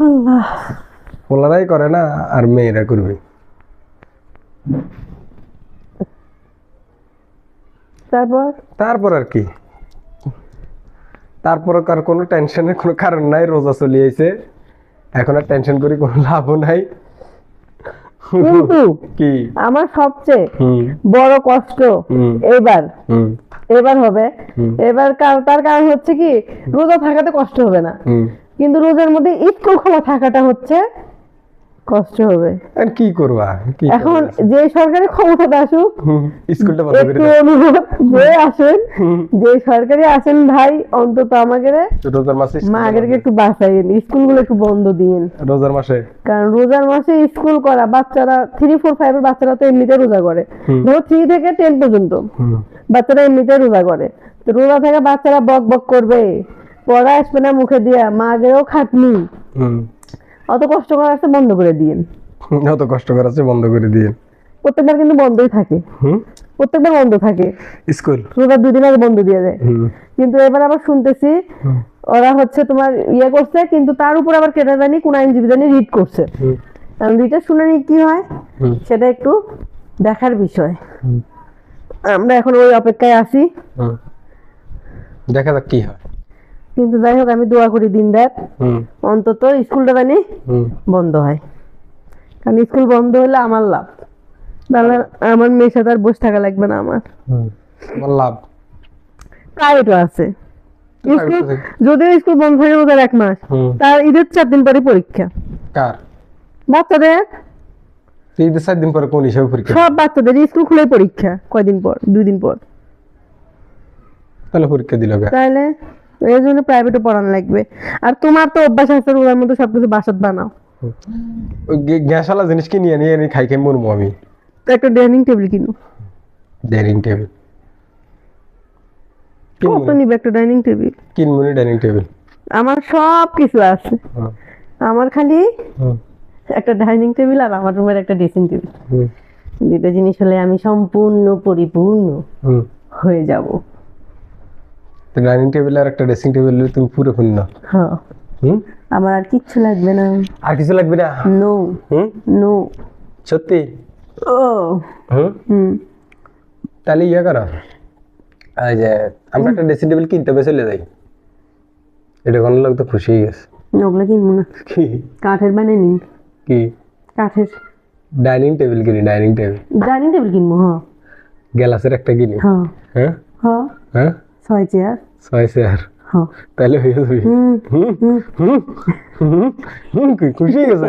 আল্লাহ, পোলারাই করে না আর মেয়েরা করবে। তারপর তারপর আর কি, তারপর আর কোনো টেনশনের কোনো কারণ নাই, রোজা চলে আইছে, এখন আর টেনশন করি কোনো লাভও নাই। কিন্তু কি আমার সবচেয়ে হুম বড় কষ্ট হুম এবার হুম এবার হবে। হুম এবার তার কারণ হচ্ছে কি, রোজা থাকাতে কষ্ট হবে না, হুম কিন্তু রোজার মধ্যে স্কুল খোলা থাকাটা হচ্ছে কষ্ট হবে। আর কি করবা, কি এখন করবা? যে সরকারি ক্ষমতাটা আসুক, স্কুলটা বন্ধ করে একটু দাও। অনুরোধ, যে আসেন, যে সরকারি আসেন ভাই, অন্তত আমাদের রোজার মাসে স্কুল মাদেরকে একটু বাঁচাইন, স্কুলগুলো একটু বন্ধ দিন। রোজার মাসে কারণ রোজার মাসে স্কুল করা বাচ্চারা 3, 4, 5 এর বাচ্চারা তো এমনিতে রোজা করে। ধরো 3 থেকে 10 পর্যন্ত বাচ্চারা এমনিতে রোজা করে। তো রোজা থেকে বাচ্চারা বক বক করবে, পড়া আসবে না মুখে দিয়া, মাগেও খাটনি, অত কষ্ট করা আসতে বন্ধ করে দিন। অত কষ্ট করাচ্ছে বন্ধ করে দিয়ে। প্রত্যেকবার কিন্তু বন্ধই থাকে, প্রত্যেকবার বন্ধ থাকে, স্কুল রোজার 2 দিন আগে বন্ধ দিয়ে দেয়। কিন্তু এবার আবার শুনতেছি ওরা হচ্ছে তোমার ইয়ে করছে, কিন্তু তার উপর আবার কেটে জানি কোন আইনজীবী জানি রিট করছে। কারণ রিটের শুনানি কি হয় সেটা একটু দেখার বিষয়। আমরা এখন ওই অপেক্ষায় আছি, দেখা যাক কি হয়। কিন্তু যাই হোক আমি দোয়া করি দিন রাত অন্তত স্কুলটা জানি বন্ধ হয়। কারণ স্কুল বন্ধ হলে আমার লাভ, তাহলে আমার মেয়ের সাথে আর বসে থাকা লাগবে না আমার। লাভ প্রাইভেটও আছে স্কুল, যদিও স্কুল বন্ধ থাকে রোজার 1 মাস, তার ঈদের 4 দিন পরে পরীক্ষা। কার বাচ্চাদের ঈদের 4 দিন পরে কোন হিসাবে পরীক্ষা? সব বাচ্চাদের স্কুল খুলে পরীক্ষা, কয়দিন পর, 2 দিন পর। তাহলে পরীক্ষা দিল গা। তাহলে এই জন্য প্রাইভেটে পড়ানো লাগবে। আর তোমার তো অভ্যাস আছে রোজার মধ্যে সবকিছু বাসাত বানাও, গ্যাসওয়ালা জিনিস কি নিয়ে নিয়ে খাই খাই মরমু আমি। তো একটা ডাইনিং টেবিল কিনো। ডাইনিং টেবিল কত নিবে একটা ডাইনিং টেবিল? কিনবো ডাইনিং টেবিল, আমার সব কিছু আছে, আমার খালি একটা ডাইনিং টেবিল আর আমার রুমের একটা ড্রেসিং টেবিল। 2টা জিনিস হলে আমি সম্পূর্ণ পরিপূর্ণ হয়ে যাব। ডাইনিং টেবিল আর একটা ড্রেসিং টেবিল তুমি পুরো পূর্ণ। হ্যাঁ, আমার আর কিচ্ছু লাগবে না। আর কিছু লাগবে না? No no. সত্যি? ও তাহলে ইয়ে করো, এই যে আমরা একটা ড্রেসিং টেবিল কিনতে হবে, চলে যাই। এটা কোনো লোক তো খুশি হয়ে গেছে। ওগুলো কিনবো না, কি কাঠের বানিয়ে নিন। কি কাঠের ডাইনিং টেবিল কিনি? ডাইনিং টেবিল, ডাইনিং টেবিল কিনবো। হ্যাঁ গ্লাসের একটা কিনি। হ্যাঁ হ্যাঁ হ্যাঁ, হ্যাঁ 6 চেয়ার। 6 চেয়ার, হ্যাঁ তাহলে হয়ে যাবে। খুশি হয়ে গেছে।